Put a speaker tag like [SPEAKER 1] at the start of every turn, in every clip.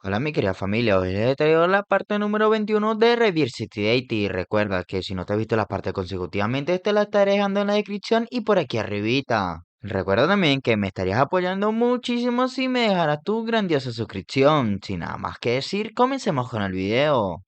[SPEAKER 1] Hola mi querida familia, hoy les he traído la parte número 21 de Reversity y recuerda que si no te has visto la parte consecutivamente te la estaré dejando en la descripción y por aquí arribita. Recuerda también que me estarías apoyando muchísimo si me dejaras tu grandiosa suscripción. Sin nada más que decir, comencemos con el video.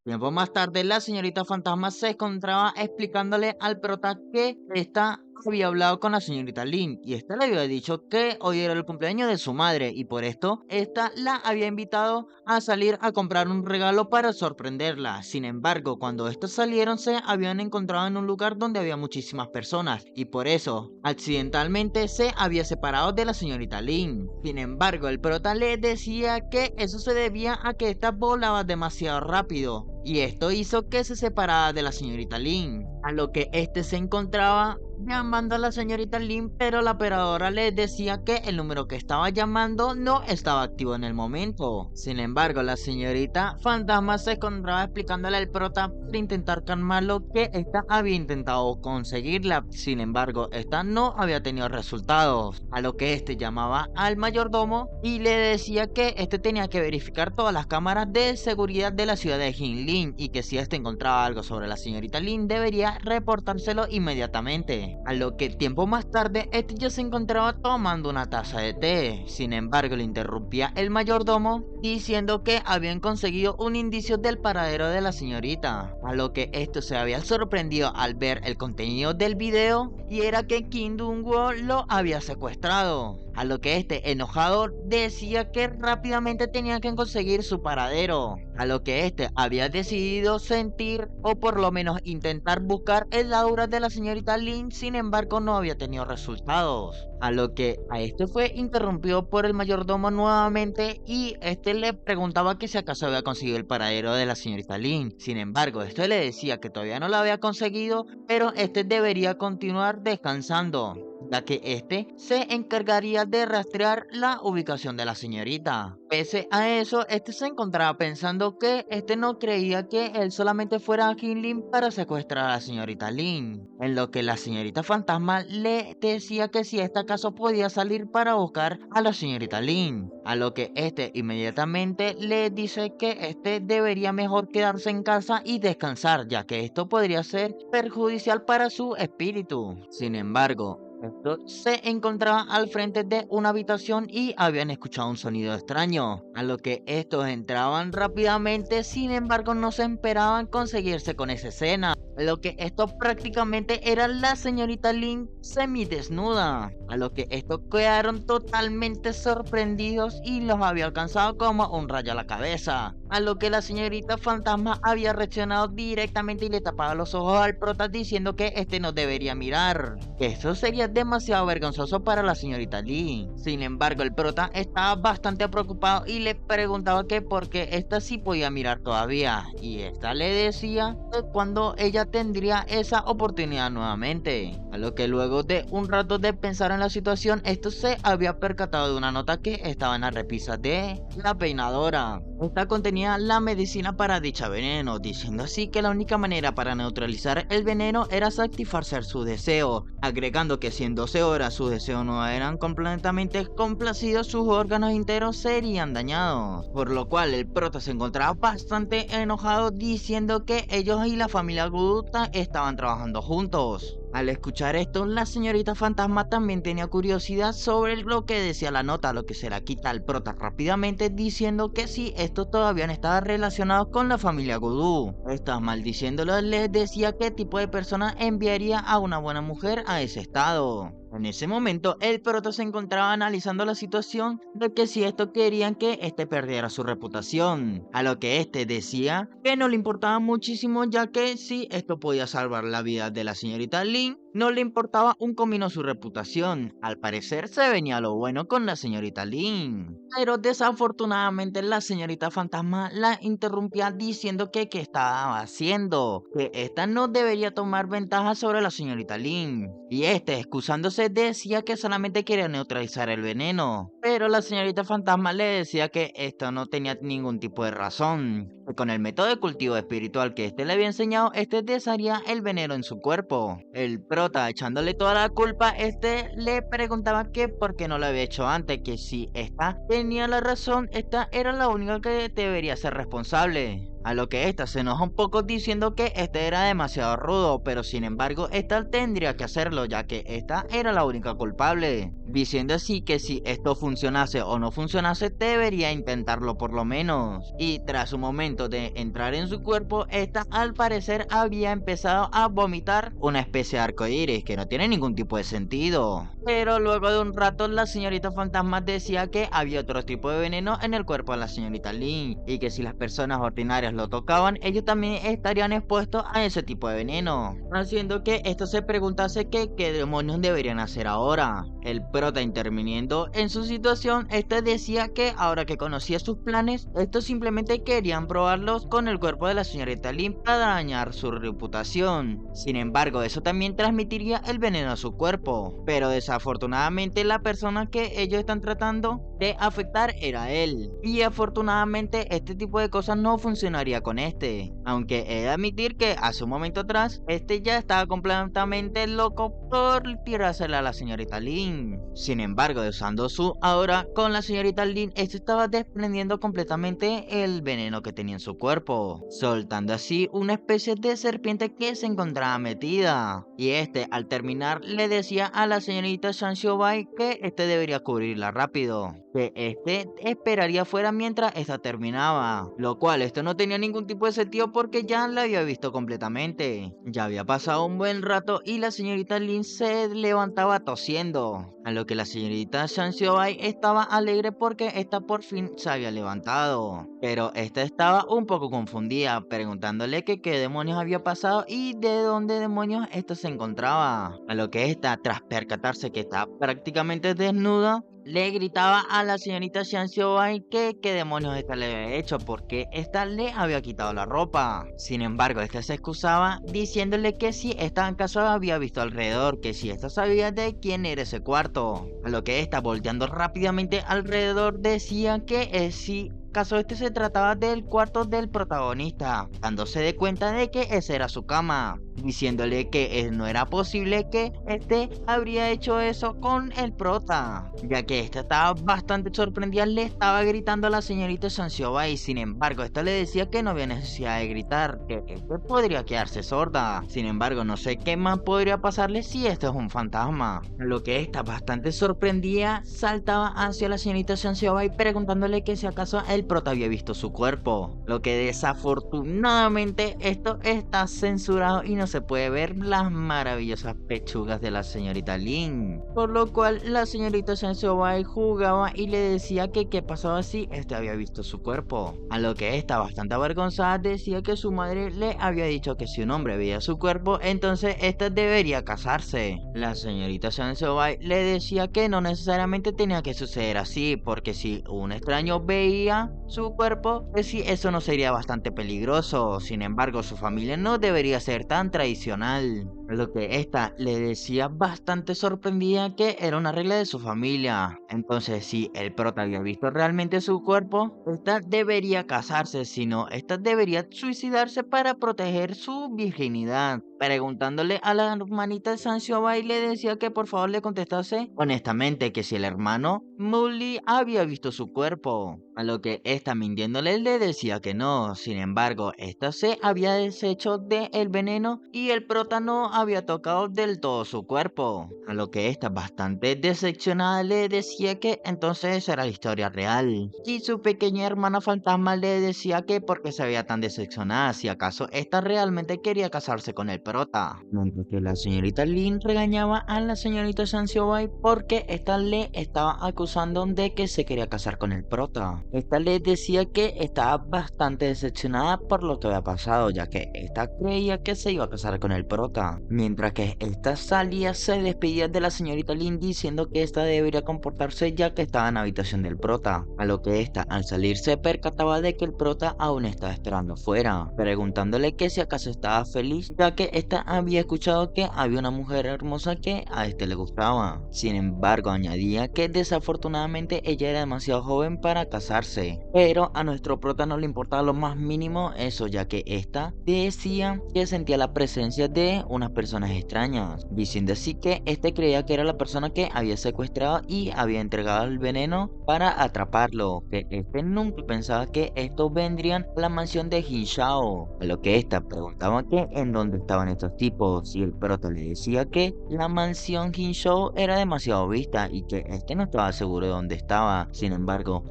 [SPEAKER 1] Tiempo más tarde, la señorita Fantasma se encontraba explicándole al prota que esta había hablado con la señorita Lynn y esta le había dicho que hoy era el cumpleaños de su madre y por esto esta la había invitado a salir a comprar un regalo para sorprenderla. Sin embargo, cuando estos salieron se habían encontrado en un lugar donde había muchísimas personas y por eso accidentalmente se había separado de la señorita Lynn. Sin embargo, el prota le decía que eso se debía a que esta volaba demasiado rápido y esto hizo que se separara de la señorita Lynn, a lo que este se encontraba llamando a la señorita Lynn, pero la operadora le decía que el número que estaba llamando no estaba activo en el momento. Sin embargo, la señorita Fantasma se encontraba explicándole al prota para intentar calmarlo que esta había intentado conseguirla. Sin embargo, esta no había tenido resultados, a lo que este llamaba al mayordomo y le decía que este tenía que verificar todas las cámaras de seguridad de la ciudad de Jinlin y que si este encontraba algo sobre la señorita Lin debería reportárselo inmediatamente. A lo que tiempo más tarde este ya se encontraba tomando una taza de té. Sin embargo, le interrumpía el mayordomo diciendo que habían conseguido un indicio del paradero de la señorita. A lo que esto se había sorprendido al ver el contenido del video y era que Kim Dong-woo lo había secuestrado. A lo que este enojado decía que rápidamente tenía que conseguir su paradero. A lo que este había decidido sentir o por lo menos intentar buscar el aura de la señorita Lin, sin embargo no había tenido resultados. A lo que a este fue interrumpido por el mayordomo nuevamente y este le preguntaba que si acaso había conseguido el paradero de la señorita Lin. Sin embargo, este le decía que todavía no lo había conseguido, pero este debería continuar descansando, ya que este se encargaría de rastrear la ubicación de la señorita. Pese a eso, este se encontraba pensando que este no creía que él solamente fuera a Kinlin para secuestrar a la señorita Lin, en lo que la señorita Fantasma le decía que si este acaso podía salir para buscar a la señorita Lin, a lo que este inmediatamente le dice que este debería mejor quedarse en casa y descansar, ya que esto podría ser perjudicial para su espíritu. Sin embargo, estos se encontraban al frente de una habitación y habían escuchado un sonido extraño, a lo que estos entraban rápidamente, sin embargo no se esperaban conseguirse con esa escena, a lo que esto prácticamente era la señorita Lin semidesnuda, a lo que estos quedaron totalmente sorprendidos y los había alcanzado como un rayo a la cabeza, a lo que la señorita Fantasma había reaccionado directamente y le tapaba los ojos al prota diciendo que este no debería mirar, que eso sería demasiado vergonzoso para la señorita Lee. Sin embargo, el prota estaba bastante preocupado y le preguntaba que por qué esta sí podía mirar todavía, y esta le decía que cuando ella tendría esa oportunidad nuevamente, a lo que luego de un rato de pensar en la situación, esto se había percatado de una nota que estaba en la repisa de la peinadora. Esta contenía la medicina para dicha veneno, diciendo así que la única manera para neutralizar el veneno era satisfacer su deseo, agregando que si en 12 horas sus deseos no eran completamente complacidos, sus órganos enteros serían dañados, por lo cual el prota se encontraba bastante enojado diciendo que ellos y la familia Guduta estaban trabajando juntos. Al escuchar esto, la señorita Fantasma también tenía curiosidad sobre lo que decía la nota, lo que se la quita al prota rápidamente diciendo que si estos todavía no estaban relacionados con la familia Gudú. Estas maldiciéndolo les decía qué tipo de persona enviaría a una buena mujer a ese estado. En ese momento, el prota se encontraba analizando la situación de que si estos querían que este perdiera su reputación, a lo que este decía que no le importaba muchísimo ya que si esto podía salvar la vida de la señorita Lin, no le importaba un comino su reputación. Al parecer se venía lo bueno con la señorita Lin. Pero desafortunadamente la señorita fantasma la interrumpía diciendo que qué estaba haciendo, que esta no debería tomar ventaja sobre la señorita Lin. Y este, excusándose, decía que solamente quería neutralizar el veneno. Pero la señorita fantasma le decía que esto no tenía ningún tipo de razón, que con el método de cultivo espiritual que este le había enseñado, este desharía el veneno en su cuerpo. El prota, echándole toda la culpa, este le preguntaba que por qué no lo había hecho antes, que si esta tenía la razón, esta era la única que debería ser responsable. A lo que esta se enoja un poco diciendo que este era demasiado rudo, pero sin embargo esta tendría que hacerlo ya que esta era la única culpable, diciendo así que si esto funcionase o no funcionase debería intentarlo por lo menos. Y tras un momento de entrar en su cuerpo, esta al parecer había empezado a vomitar una especie de arcoíris que no tiene ningún tipo de sentido. Pero luego de un rato la señorita fantasma decía que había otro tipo de veneno en el cuerpo de la señorita Lin y que si las personas ordinarias lo tocaban, ellos también estarían expuestos a ese tipo de veneno, haciendo que esto se preguntase que qué demonios deberían hacer ahora. El prota interviniendo en su situación, este decía que ahora que conocía sus planes, estos simplemente querían probarlos con el cuerpo de la señorita Lin para dañar su reputación. Sin embargo, eso también transmitiría el veneno a su cuerpo, pero desafortunadamente la persona que ellos están tratando de afectar era él, y afortunadamente este tipo de cosas no funcionaría con este, aunque he de admitir que hace un momento atrás este ya estaba completamente loco por tirársela a la señorita Lin. Sin embargo, usando su ahora con la señorita Lin, este estaba desprendiendo completamente el veneno que tenía en su cuerpo, soltando así una especie de serpiente que se encontraba metida, y este al terminar le decía a la señorita Shan Xiaobai que este debería cubrirla rápido, que este esperaría fuera mientras esta terminaba, lo cual esto no tenía ningún tipo de sentido porque ya la había visto completamente. Ya había pasado un buen rato y la señorita Lin se levantaba tosiendo, a lo que la señorita Shan Xiaobai estaba alegre porque esta por fin se había levantado, pero esta estaba un poco confundida, preguntándole que qué demonios había pasado y de dónde demonios esta se encontraba, a lo que esta, tras percatarse que está prácticamente desnuda, le gritaba a la señorita Xian Xiaobai que qué demonios esta le había hecho porque esta le había quitado la ropa. Sin embargo, esta se excusaba diciéndole que si esta acaso había visto alrededor, que si esta sabía de quién era ese cuarto. A lo que esta, volteando rápidamente alrededor, decía que si caso este se trataba del cuarto del protagonista, dándose de cuenta de que esa era su cama, diciéndole que no era posible que este habría hecho eso con el prota, ya que esta estaba bastante sorprendida, le estaba gritando a la señorita Sansioba y sin embargo esta le decía que no había necesidad de gritar, que este podría quedarse sorda. Sin embargo, no sé qué más podría pasarle si este es un fantasma. A lo que esta, bastante sorprendida, saltaba hacia la señorita Sansioba y preguntándole que si acaso el prota había visto su cuerpo, lo que desafortunadamente esto está censurado y no se puede ver las maravillosas pechugas de la señorita Lin, por lo cual la señorita Sensobai jugaba y le decía que qué pasaba si este había visto su cuerpo, a lo que esta, bastante avergonzada, decía que su madre le había dicho que si un hombre veía su cuerpo entonces este debería casarse. La señorita Sensobai le decía que no necesariamente tenía que suceder así, porque si un extraño veía su cuerpo, pues sí, eso no sería bastante peligroso. Sin embargo, su familia no debería ser tan tradicional. Lo que esta le decía, bastante sorprendida, que era una regla de su familia. Entonces, si el prota había visto realmente su cuerpo, esta debería casarse, si no, esta debería suicidarse para proteger su virginidad. Preguntándole a la hermanita de Sansioba y le decía que por favor le contestase honestamente que si el hermano Mully había visto su cuerpo, a lo que esta, mintiéndole, le decía que no. Sin embargo, esta se había deshecho del veneno y el prota no había tocado del todo su cuerpo, a lo que esta, bastante decepcionada, le decía que entonces esa era la historia real, y su pequeña hermana fantasma le decía que porque se veía tan decepcionada, si acaso esta realmente quería casarse con el prota, mientras que la señorita Lin regañaba a la señorita Sansiobai porque esta le estaba acusando de que se quería casar con el prota. Esta le decía que estaba bastante decepcionada por lo que había pasado, ya que esta creía que se iba a casar con el prota, Mientras que esta salía, se despedía de la señorita Lin diciendo que esta debería comportarse ya que estaba en la habitación del prota, a lo que esta al salir se percataba de que el prota aún estaba esperando fuera, preguntándole que si acaso estaba feliz ya que esta había escuchado que había una mujer hermosa que a este le gustaba. Sin embargo, añadía que desafortunadamente ella era demasiado joven para casarse, pero a nuestro prota no le importaba lo más mínimo eso, ya que esta decía que sentía la presencia de unas personas extrañas, diciendo así que este creía que era la persona que había secuestrado y había entregado el veneno para atraparlo, que este nunca pensaba que estos vendrían a la mansión de Jin Shao, a lo que esta preguntaba que en dónde estaban estos tipos, y el prota le decía que la mansión Jin Shao era demasiado vista y que este no estaba seguro de dónde estaba. Sin embargo,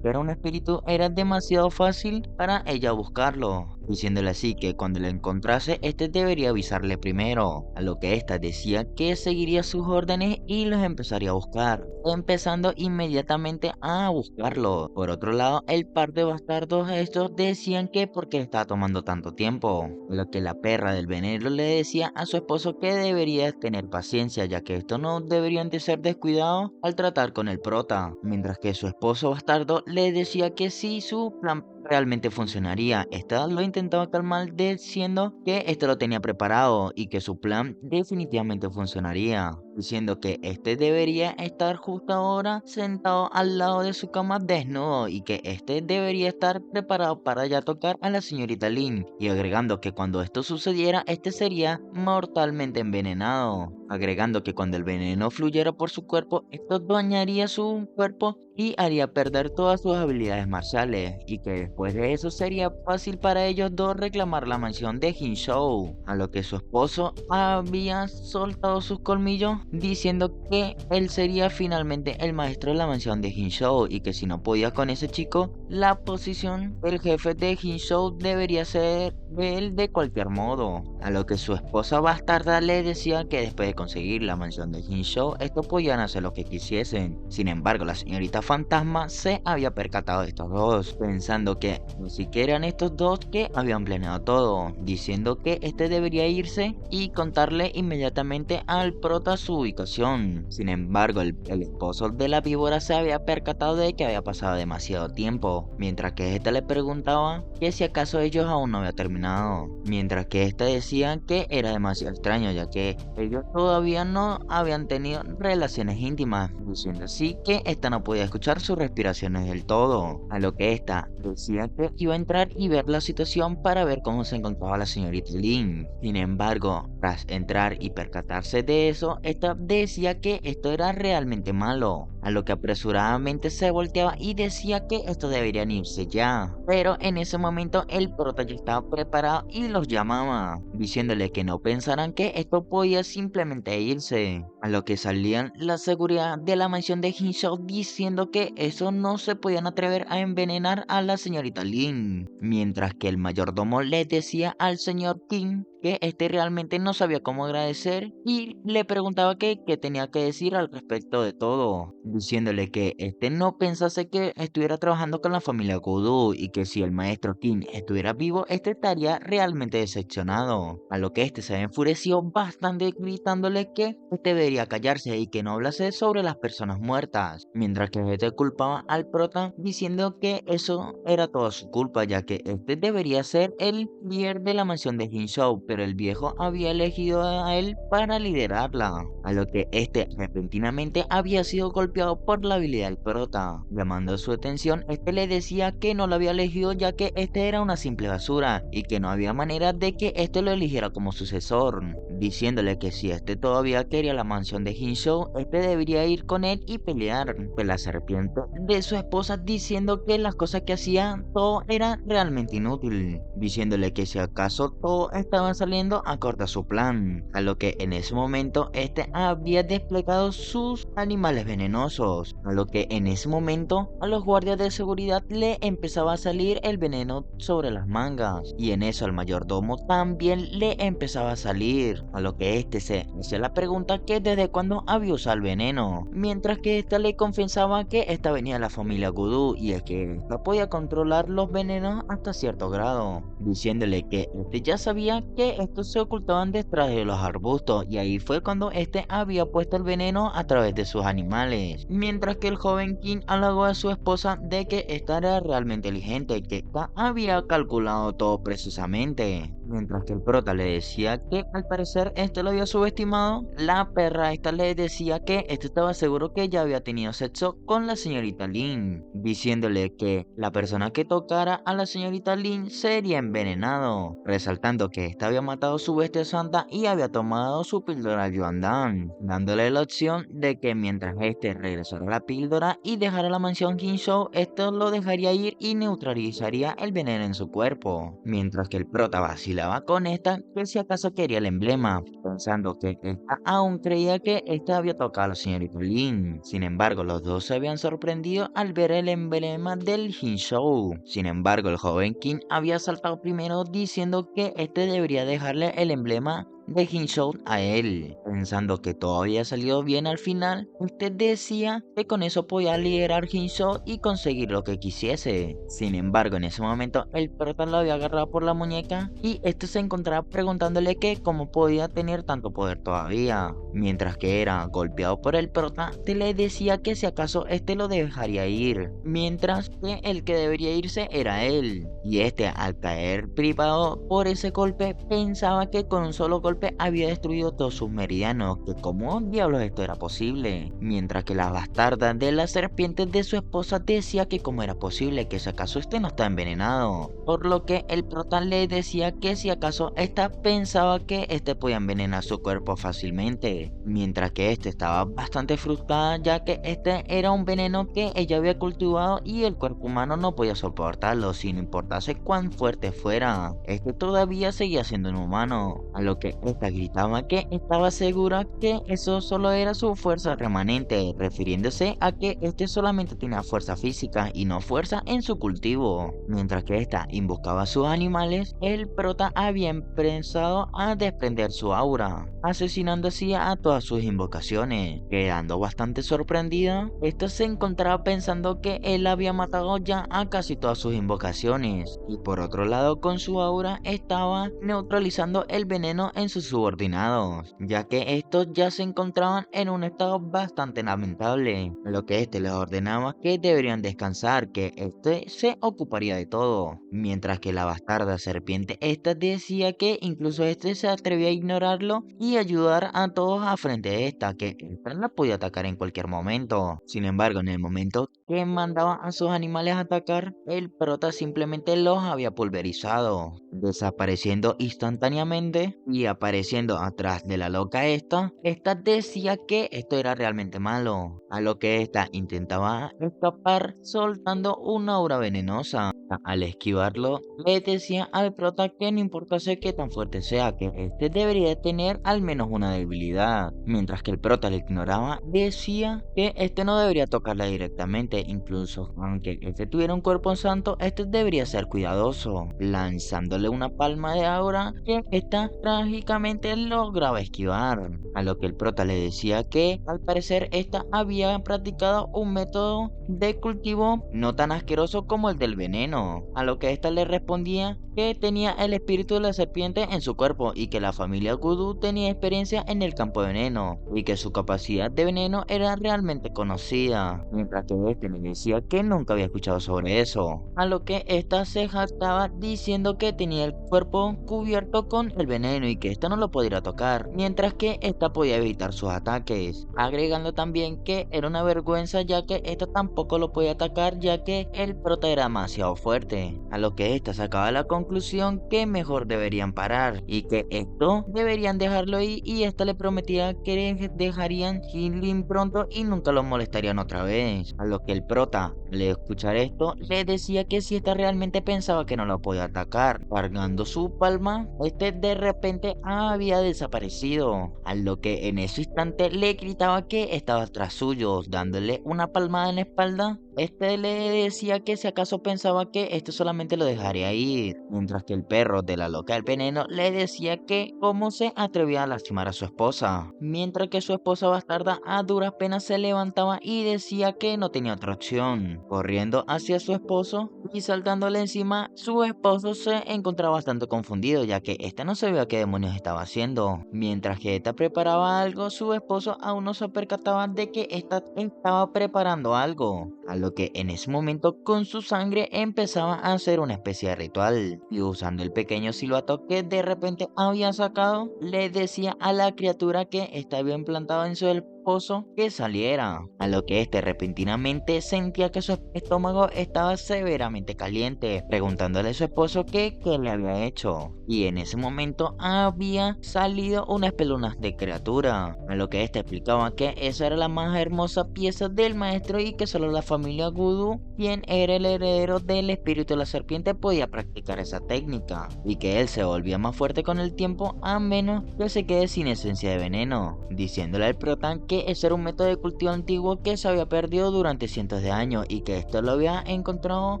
[SPEAKER 1] que era un espíritu, era demasiado fácil para ella buscarlo, diciéndole así que cuando lo encontrase, este debería avisarle primero, a lo que ésta decía que seguiría sus órdenes y los empezaría a buscar, empezando inmediatamente a buscarlo. Por otro lado, el par de bastardos estos decían que por qué estaba tomando tanto tiempo, a lo que la perra del veneno le decía a su esposo que debería tener paciencia, ya que estos no deberían de ser descuidados al tratar con el prota, mientras que su esposo bastardo le decía que si su plan realmente funcionaría. Esta lo intentaba calmar diciendo que este lo tenía preparado y que su plan definitivamente funcionaría, diciendo que este debería estar justo ahora sentado al lado de su cama desnudo y que este debería estar preparado para ya tocar a la señorita Lin, y agregando que cuando esto sucediera este sería mortalmente envenenado, agregando que cuando el veneno fluyera por su cuerpo esto dañaría su cuerpo y haría perder todas sus habilidades marciales, y que después de eso sería fácil para ellos dos reclamar la mansión de Jin Shou, a lo que su esposo había soltado sus colmillos diciendo que él sería finalmente el maestro de la mansión de Jin Shou y que si no podía con ese chico, la posición del jefe de Jin Shou debería ser de él de cualquier modo, a lo que su esposa bastarda le decía que después de conseguir la mansión de Jin Shou, estos podían hacer lo que quisiesen. Sin embargo, la señorita fantasma se había percatado de estos dos, pensando que ni siquiera eran estos dos que habían planeado todo, diciendo que este debería irse y contarle inmediatamente al prota su ubicación. Sin embargo, el esposo de la víbora se había percatado de que había pasado demasiado tiempo, mientras que este le preguntaba que si acaso ellos aún no habían terminado, mientras que este decía que era demasiado extraño ya que ellos todavía no habían tenido relaciones íntimas, diciendo así que esta no podía escuchar sus respiraciones del todo, a lo que esta decía que iba a entrar y ver la situación para ver cómo se encontraba la señorita Lin. Sin embargo, tras entrar y percatarse de eso, esta decía que esto era realmente malo, a lo que apresuradamente se volteaba y decía que estos deberían irse ya, pero en ese momento el prota ya estaba preparado y los llamaba, diciéndole que no pensaran que esto podía simplemente irse, a lo que salían la seguridad de la mansión de Jin Shou diciendo que eso no se podían atrever a envenenar a la señorita Lin, mientras que el mayordomo le decía al señor King que este realmente no sabía cómo agradecer y le preguntaba qué tenía que decir al respecto de todo, diciéndole que este no pensase que estuviera trabajando con la familia Goudou y que si el maestro King estuviera vivo, este estaría realmente decepcionado, a lo que este se enfureció bastante gritándole que este debería callarse y que no hablase sobre las personas muertas, mientras que este culpaba al prota diciendo que eso era toda su culpa ya que este debería ser el líder de la mansión de Jin Shou, pero el viejo había elegido a él para liderarla, a lo que este repentinamente había sido golpeado por la habilidad del prota. Llamando su atención, este le decía que no lo había elegido ya que este era una simple basura y que no había manera de que este lo eligiera como sucesor, diciéndole que si este todavía quería la mansión de Jin Shou, este debería ir con él y pelear. Pues la serpiente de su esposa diciendo que las cosas que hacía todo era realmente inútil, diciéndole que si acaso todo estaba saliendo acorde a su plan, a lo que en ese momento este había desplegado sus animales venenosos, a lo que en ese momento a los guardias de seguridad le empezaba a salir el veneno sobre las mangas, y en eso al mayordomo también le empezaba a salir, a lo que este se hacía la pregunta que desde cuándo había usado el veneno, mientras que esta le confesaba que esta venía de la familia Goudou y es que esta podía controlar los venenos hasta cierto grado, diciéndole que este ya sabía que que estos se ocultaban detrás de los arbustos y ahí fue cuando este había puesto el veneno a través de sus animales. Mientras que el joven King halagó a su esposa de que esta era realmente inteligente, que esta había calculado todo precisamente. Mientras que el prota le decía que al parecer este lo había subestimado, la perra esta le decía que este estaba seguro que ya había tenido sexo con la señorita Lin, diciéndole que la persona que tocara a la señorita Lin sería envenenado, resaltando que esta había matado su bestia santa y había tomado su píldora Yuandan, dándole la opción de que mientras este regresara a la píldora y dejara la mansión Qingzhou, esto lo dejaría ir y neutralizaría el veneno en su cuerpo, mientras que el prota vacilaba con esta que si acaso quería el emblema, pensando que esta aún creía que esta había tocado a la señorita Lin. Sin embargo, los dos se habían sorprendido al ver el emblema del Qingzhou. Sin embargo, el joven King había saltado primero diciendo que este debería dejarle el emblema de Qingzhou a él, pensando que todo había salido bien al final. Usted decía que con eso podía liderar Qingzhou y conseguir lo que quisiese. Sin embargo, en ese momento el prota lo había agarrado por la muñeca y este se encontraba preguntándole que cómo podía tener tanto poder todavía, mientras que era golpeado por el prota, te le decía que si acaso este lo dejaría ir, mientras que el que debería irse era él, y este al caer privado por ese golpe pensaba que con un solo golpe había destruido todos sus meridianos, que cómo diablos esto era posible, mientras que la bastarda de la serpiente de su esposa decía que cómo era posible, que si acaso este no está envenenado, por lo que el prota le decía que si acaso esta pensaba que este podía envenenar su cuerpo fácilmente, mientras que este estaba bastante frustrada ya que este era un veneno que ella había cultivado y el cuerpo humano no podía soportarlo sin importarse cuán fuerte fuera. Este todavía seguía siendo un humano, a lo que esta gritaba que estaba segura que eso solo era su fuerza remanente, refiriéndose a que este solamente tenía fuerza física y no fuerza en su cultivo. Mientras que esta invocaba a sus animales, el prota había empezado a desprender su aura, asesinando así a todas sus invocaciones. Quedando bastante sorprendida, esta se encontraba pensando que él había matado ya a casi todas sus invocaciones, y por otro lado con su aura estaba neutralizando el veneno en sus subordinados, ya que estos ya se encontraban en un estado bastante lamentable, a lo que este les ordenaba que deberían descansar, que este se ocuparía de todo, mientras que la bastarda serpiente esta decía que incluso este se atrevía a ignorarlo y ayudar a todos a frente de esta, que esta la podía atacar en cualquier momento. Sin embargo, en el momento que mandaba a sus animales a atacar, el prota simplemente los había pulverizado, desapareciendo instantáneamente y apareciendo atrás de la loca esta decía que esto era realmente malo, a lo que esta intentaba escapar soltando una aura venenosa. Al esquivarlo, le decía al prota que no importase qué tan fuerte sea, que este debería tener al menos una debilidad. Mientras que el prota le ignoraba, decía que este no debería tocarla directamente, incluso aunque este tuviera un cuerpo santo, este debería ser cuidadoso, lanzándole una palma de aura que esta trágicamente lograba esquivar. A lo que el prota le decía que al parecer esta había practicado un método de cultivo no tan asqueroso como el del veneno, a lo que esta le respondía que tenía el espíritu de la serpiente en su cuerpo y que la familia Kudu tenía experiencia en el campo de veneno y que su capacidad de veneno era realmente conocida, mientras que este le decía que nunca había escuchado sobre eso, a lo que esta se jactaba diciendo que tenía el cuerpo cubierto con el veneno y que esta no lo podría tocar, mientras que esta podía evitar sus ataques, agregando también que era una vergüenza ya que esta tampoco lo podía atacar ya que el prota era demasiado fuerte, a lo que esta sacaba la conclusión que mejor deberían parar y que esto deberían dejarlo ir, y esta le prometía que dejarían Jinlin pronto y nunca lo molestarían otra vez, a lo que el prota al escuchar esto le decía que si esta realmente pensaba que no lo podía atacar, cargando su palma, este de repente había desaparecido, a lo que en ese instante le gritaba que estaba tras suyo, dándole una palmada en la espalda. Este le decía que si acaso pensaba que esto solamente lo dejaría ir, mientras que el perro de la loca del veneno le decía que cómo se atrevía a lastimar a su esposa, mientras que su esposa bastarda a duras penas se levantaba y decía que no tenía otra opción. Corriendo hacia su esposo y saltándole encima, su esposo se encontraba bastante confundido, ya que este no sabía qué demonios estaba haciendo. Mientras que esta preparaba algo, su esposo aún no se percataba de que esta estaba preparando algo, a lo que en ese momento con su sangre empezaba a hacer una especie de ritual, y usando el pequeño silbato que de repente había sacado, le decía a la criatura que estaba implantado en su esposo que saliera, a lo que este repentinamente sentía que su estómago estaba severamente caliente, preguntándole a su esposo que qué le había hecho, y en ese momento había salido una espeluznante criatura, a lo que este explicaba que esa era la más hermosa pieza del maestro y que solo la familia Voodoo, quien era el heredero del espíritu de la serpiente, podía practicar esa técnica, y que él se volvía más fuerte con el tiempo a menos que se quede sin esencia de veneno, diciéndole al protán que ese era un método de cultivo antiguo que se había perdido durante cientos de años y que esto lo había encontrado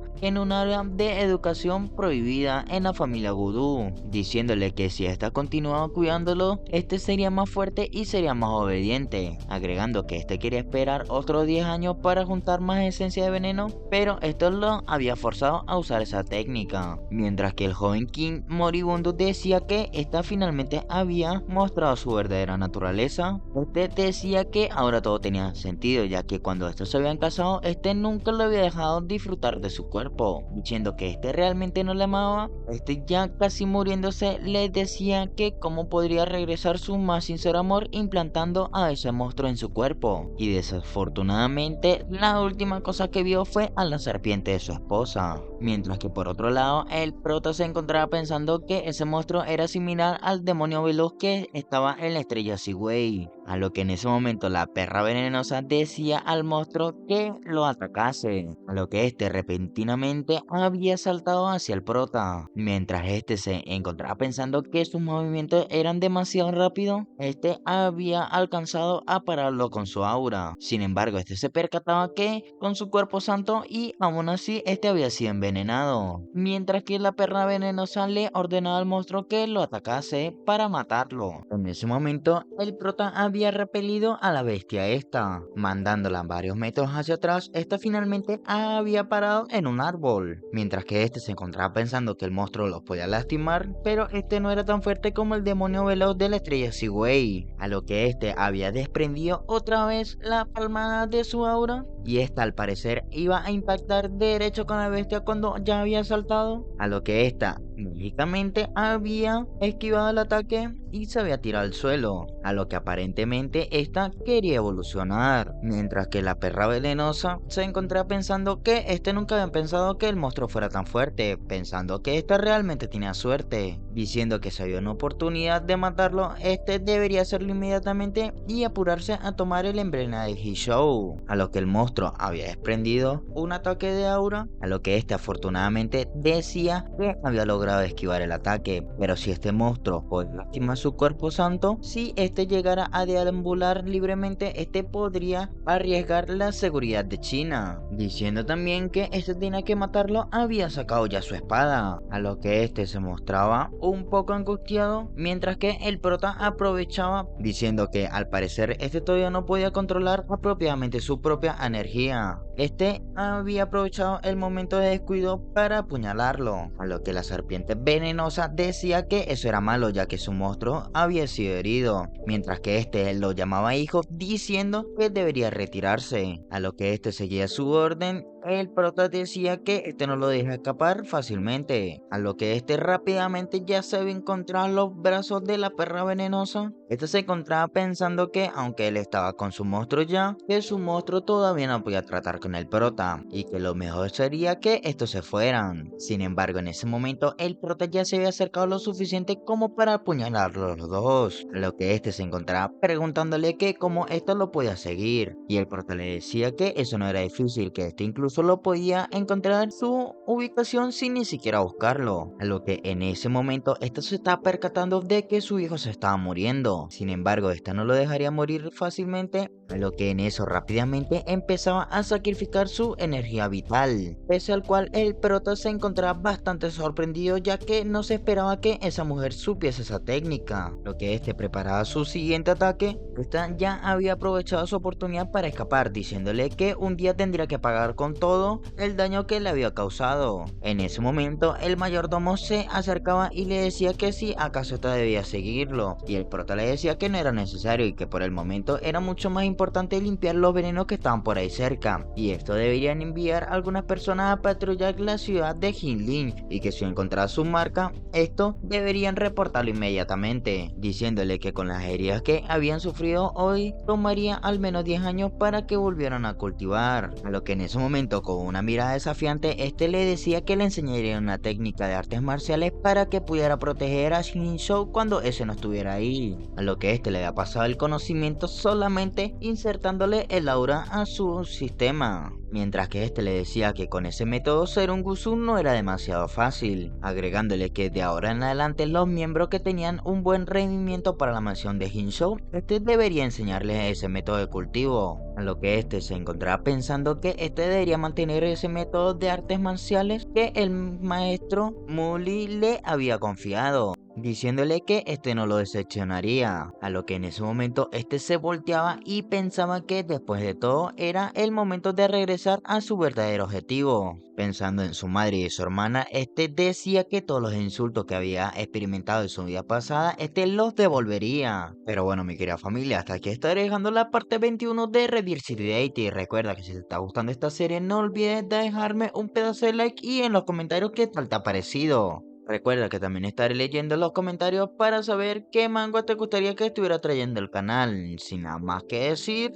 [SPEAKER 1] en un área de educación prohibida en la familia Voodoo, diciéndole que si ésta continuaba cuidándolo, este sería más fuerte y sería más obediente, agregando que este quería esperar otros 10 años para juntar más esencia de veneno, pero esto lo había forzado a usar esa técnica, mientras que el joven King moribundo decía que esta finalmente había mostrado su verdadera naturaleza. Este decía que ahora todo tenía sentido, ya que cuando estos se habían casado, este nunca lo había dejado disfrutar de su cuerpo, diciendo que este realmente no le amaba. Este ya casi muriéndose le decía que cómo podría regresar su más sincero amor implantando a ese monstruo en su cuerpo, y desafortunadamente la última cosa que vio fue a la serpiente de su esposa, mientras que por otro lado el prota se encontraba pensando que ese monstruo era similar al demonio veloz que estaba en la estrella Seaway, a lo que en ese momento la perra venenosa decía al monstruo que lo atacase, a lo que este repentinamente había saltado hacia el prota. Mientras este se encontraba pensando que sus movimientos eran demasiado rápidos, este había alcanzado a pararlo con su aura. Sin embargo, este se percataba que con su cuerpo santo y aún así este había sido envenenado, mientras que la perra venenosa le ordenaba al monstruo que lo atacase para matarlo. En ese momento, el prota había repelido a la bestia esta, mandándola varios metros hacia atrás. Esta finalmente había parado en un árbol, mientras que este se encontraba pensando que el monstruo los podía lastimar, pero este no era tan fuerte como el demonio veloz de la estrella Seaway, a lo que este había desprendido otra vez la palmada de su aura, y esta al parecer iba a impactar derecho con la bestia cuando ya había saltado, a lo que esta mágicamente había esquivado el ataque y se había tirado al suelo, a lo que aparentemente esta quería evolucionar, mientras que la perra venenosa se encontraba pensando que este nunca había pensado que el monstruo fuera tan fuerte, pensando que esta realmente tenía suerte, diciendo que si había una oportunidad de matarlo, este debería hacerlo inmediatamente y apurarse a tomar el emblema de He-Show, a lo que el monstruo había desprendido un ataque de aura, a lo que este afortunadamente decía que había logrado esquivar el ataque, pero si este monstruo podía lastimar su cuerpo santo, si este llegara a deambular libremente, este podría arriesgar la seguridad de China, diciendo también que este tenía que matarlo había sacado ya su espada, a lo que este se mostraba un poco angustiado, mientras que el prota aprovechaba diciendo que al parecer este todavía no podía controlar apropiadamente su propia energía. Este había aprovechado el momento de descuido para apuñalarlo, a lo que la serpiente venenosa decía que eso era malo ya que su monstruo había sido herido, mientras que este lo llamaba hijo diciendo que debería retirarse, a lo que este seguía su orden. El prota decía que este no lo deja escapar fácilmente, a lo que este rápidamente ya se había encontrado en los brazos de la perra venenosa. Este se encontraba pensando que aunque él estaba con su monstruo ya, que su monstruo todavía no podía tratar con el prota, y que lo mejor sería que estos se fueran. Sin embargo, en ese momento el prota ya se había acercado lo suficiente como para apuñalarlos los dos, a lo que este se encontraba preguntándole que cómo esto lo podía seguir, y el prota le decía que eso no era difícil, que este incluso incluso lo podía encontrar su ubicación sin ni siquiera buscarlo, a lo que en ese momento esta se está percatando de que su hijo se estaba muriendo. Sin embargo, esta no lo dejaría morir fácilmente, a lo que en eso rápidamente empezaba a sacrificar su energía vital, pese al cual el prota se encontraba bastante sorprendido, ya que no se esperaba que esa mujer supiese esa técnica. Lo que este preparaba su siguiente ataque, esta ya había aprovechado su oportunidad para escapar, diciéndole que un día tendría que pagar con todo el daño que le había causado. En ese momento el mayordomo se acercaba y le decía que si acaso esta debía seguirlo, y el prota le decía que no era necesario y que por el momento era mucho más importante limpiar los venenos que estaban por ahí cerca, y esto deberían enviar algunas personas a patrullar la ciudad de Jinlin, y que si encontraba su marca, esto deberían reportarlo inmediatamente, diciéndole que con las heridas que habían sufrido hoy tomaría al menos 10 años para que volvieran a cultivar, a lo que en ese momento con una mirada desafiante este le decía que le enseñaría una técnica de artes marciales para que pudiera proteger a Shinshou cuando ese no estuviera ahí, a lo que este le había pasado el conocimiento solamente insertándole el aura a su sistema, mientras que este le decía que con ese método ser un Gusu no era demasiado fácil, agregándole que de ahora en adelante los miembros que tenían un buen rendimiento para la mansión de Hinshou, este debería enseñarles ese método de cultivo, a lo que este se encontraba pensando que este debería mantener ese método de artes marciales que el maestro Muli le había confiado, diciéndole que este no lo decepcionaría, a lo que en ese momento este se volteaba y pensaba que después de todo era el momento de regresar a su verdadero objetivo. Pensando en su madre y su hermana, este decía que todos los insultos que había experimentado en su vida pasada, este los devolvería. Pero bueno, mi querida familia, hasta aquí estaré dejando la parte 21 de Reverse Date, y recuerda que si te está gustando esta serie no olvides de dejarme un pedazo de like y en los comentarios qué tal te ha parecido. Recuerda que también estaré leyendo los comentarios para saber qué manga te gustaría que estuviera trayendo el canal. Sin nada más que decir,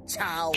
[SPEAKER 1] chao.